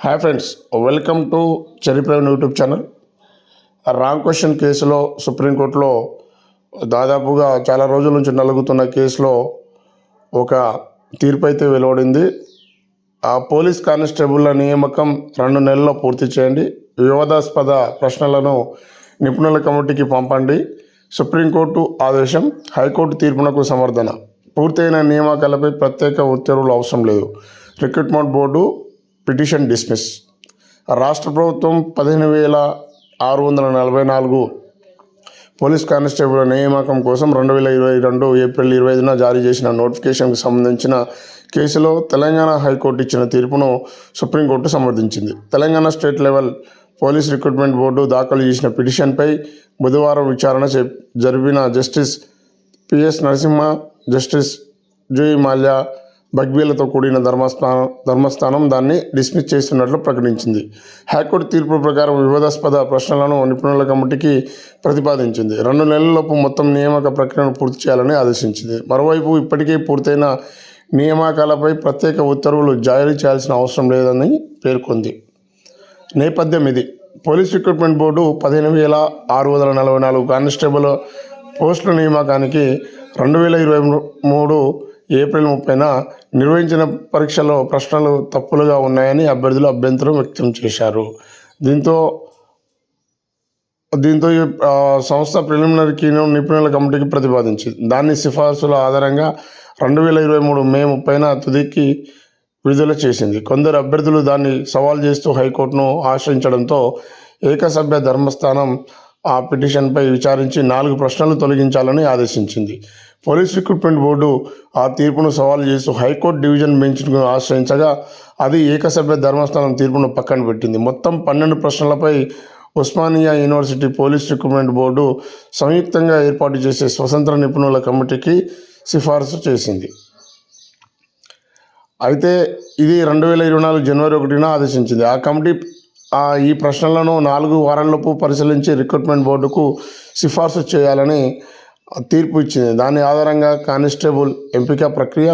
Hi friends, welcome to cherry prime YouTube channel. Wrong question కేసులో సుప్రీంకోర్టులో దాదాపుగా చాలా రోజుల నుంచి నలుగుతున్న కేసులో ఒక తీర్పు అయితే వెలువడింది. ఆ పోలీస్ కానిస్టేబుల్ల నియామకం 2 నెలల్లో పూర్తి చేయండి, వివాదాస్పద ప్రశ్నలను నిపుణుల కమిటీకి పంపండి, సుప్రీంకోర్టు ఆదేశం, హైకోర్టు తీర్పునకు సమర్థన. పూర్తయిన నియామకాలపై ప్రత్యేక ఉత్తర్వులు అవసరం లేదు, రిక్రూట్మెంట్ బోర్డు పిటిషన్ డిస్మిస్. రాష్ట్ర ప్రభుత్వం 15,644 పోలీస్ కానిస్టేబుల్ నియామకం కోసం 2022 ఏప్రిల్ 25న జారీ చేసిన నోటిఫికేషన్కు సంబంధించిన కేసులో తెలంగాణ హైకోర్టు ఇచ్చిన తీర్పును సుప్రీంకోర్టు సమర్థించింది. Telangana state level police recruitment board దాఖలు చేసిన పిటిషన్పై బుధవారం విచారణ జరిపిన justice PS Narasimha, justice Joymalya బగ్బీలతో కూడిన ధర్మస్థానం దాన్ని డిస్మిస్ చేస్తున్నట్లు ప్రకటించింది. హైకోర్టు తీర్పు ప్రకారం వివాదాస్పద ప్రశ్నలను నిపుణుల కమిటీకి ప్రతిపాదించింది. 2 నెలలలోపు మొత్తం నియామక ప్రక్రియను పూర్తి చేయాలని ఆదేశించింది. మరోవైపు ఇప్పటికే పూర్తయిన నియామకాలపై ప్రత్యేక ఉత్తర్వులు జారీ చేయాల్సిన అవసరం లేదని పేర్కొంది. నేపథ్యం ఇది: పోలీస్ రిక్రూట్మెంట్ బోర్డు 15,644 కానిస్టేబుల్ పోస్టుల నియామకానికి 2023 ఏప్రిల్ 30న నిర్వహించిన పరీక్షలో ప్రశ్నలు తప్పులుగా ఉన్నాయని అభ్యర్థులు అభ్యంతరం వ్యక్తం చేశారు. దీంతో ఈ సంస్థ ప్రిలిమినరీ కీను నిపుణుల కమిటీకి ప్రతిపాదించింది. దాని సిఫార్సుల ఆధారంగా 2023 మే 30న తుదికి విడుదల చేసింది. కొందరు అభ్యర్థులు దాన్ని సవాల్ చేస్తూ హైకోర్టును ఆశ్రయించడంతో ఏకసభ్య ధర్మస్థానం ఆ పిటిషన్పై విచారించి 4 ప్రశ్నలు తొలగించాలని ఆదేశించింది. పోలీస్ రిక్రూట్మెంట్ బోర్డు ఆ తీర్పును సవాలు చేస్తూ హైకోర్టు డివిజన్ బెంచ్ను ఆశ్రయించగా అది ఏకసభ్య ధర్మస్థానం తీర్పును పక్కన పెట్టింది. మొత్తం 12 ప్రశ్నలపై Osmania university police recruitment board సంయుక్తంగా ఏర్పాటు చేసే స్వతంత్ర నిపుణుల కమిటీకి సిఫారసు చేసింది. అయితే ఇది 2024 జనవరి 1న ఆదేశించింది. ఆ కమిటీ ఈ ప్రశ్నలను 4 వారాల్లోపు పరిశీలించి రిక్రూట్మెంట్ బోర్డుకు సిఫార్సు చేయాలని తీర్పు ఇచ్చింది. దాని ఆధారంగా కానిస్టేబుల్ ఎంపిక ప్రక్రియ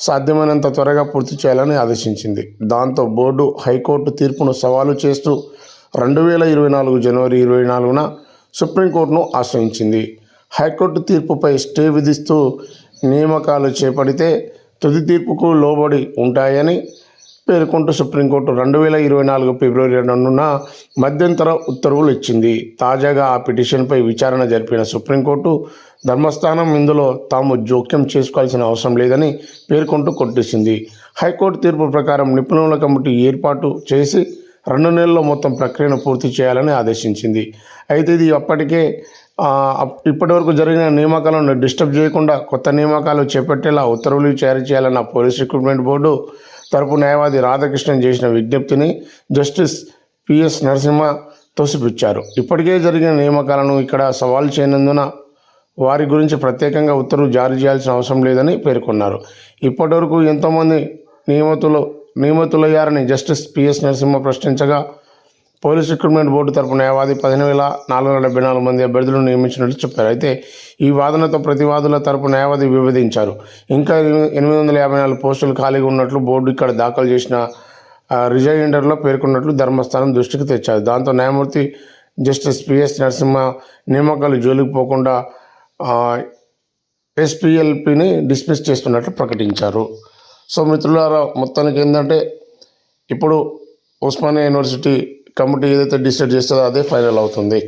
సాధ్యమైనంత త్వరగా పూర్తి చేయాలని ఆదేశించింది. దాంతో బోర్డు హైకోర్టు తీర్పును సవాలు చేస్తూ 2024 జనవరి 24న సుప్రీంకోర్టును ఆశ్రయించింది. హైకోర్టు తీర్పుపై స్టే విధిస్తూ నియామకాలు చేపడితే తుది తీర్పుకు లోబడి ఉంటాయని పేర్కొంటూ సుప్రీంకోర్టు 2024 ఫిబ్రవరి 2న మధ్యంతర ఉత్తర్వులు ఇచ్చింది. తాజాగా ఆ పిటిషన్పై విచారణ జరిపిన సుప్రీంకోర్టు ధర్మస్థానం ఇందులో తాము జోక్యం చేసుకోవాల్సిన అవసరం లేదని పేర్కొంటూ కొట్టేసింది. హైకోర్టు తీర్పు ప్రకారం నిపుణుల కమిటీ ఏర్పాటు చేసి 2 నెలల్లో మొత్తం ప్రక్రియను పూర్తి చేయాలని ఆదేశించింది. అయితే ఇది ఇప్పటివరకు జరిగిన నియామకాలను డిస్టర్బ్ చేయకుండా కొత్త నియామకాలు చేపట్టేలా ఉత్తర్వులు జారీ చేయాలన్న పోలీస్ రిక్రూట్మెంట్ బోర్డు తరపు న్యాయవాది రాధాకృష్ణన్ చేసిన విజ్ఞప్తిని జస్టిస్ పిఎస్ నరసింహ తోసిపుచ్చారు. ఇప్పటికే జరిగిన నియామకాలను ఇక్కడ సవాల్ చేయనందున వారి గురించి ప్రత్యేకంగా ఉత్తర్వులు జారీ చేయాల్సిన అవసరం లేదని పేర్కొన్నారు. ఇప్పటివరకు ఎంతోమంది నియమితులయ్యారని జస్టిస్ పిఎస్ నరసింహ ప్రశ్నించగా పోలీస్ రిక్రూట్మెంట్ బోర్డు తరపు న్యాయవాది 15,474 మంది అభ్యర్థులను నియమించినట్లు చెప్పారు. అయితే ఈ వాదనతో ప్రతివాదుల తరపు న్యాయవాది విభేదించారు. ఇంకా 854 పోస్టులు ఖాళీగా ఉన్నట్లు బోర్డు ఇక్కడ దాఖలు చేసిన రిజైండర్లో పేర్కొన్నట్లు ధర్మస్థానం దృష్టికి తెచ్చారు. దాంతో న్యాయమూర్తి జస్టిస్ పిఎస్ నరసింహ నియామకాలు జోలికి పోకుండా ఎస్పీఎల్పిని డిస్మిస్ చేస్తున్నట్లు ప్రకటించారు. సో మిత్రులారా, మొత్తానికి ఏంటంటే ఇప్పుడు ఉస్మానియా యూనివర్సిటీ కమిటీ ఏదైతే డిసైడ్ చేస్తుందో అదే ఫైనల్ అవుతుంది.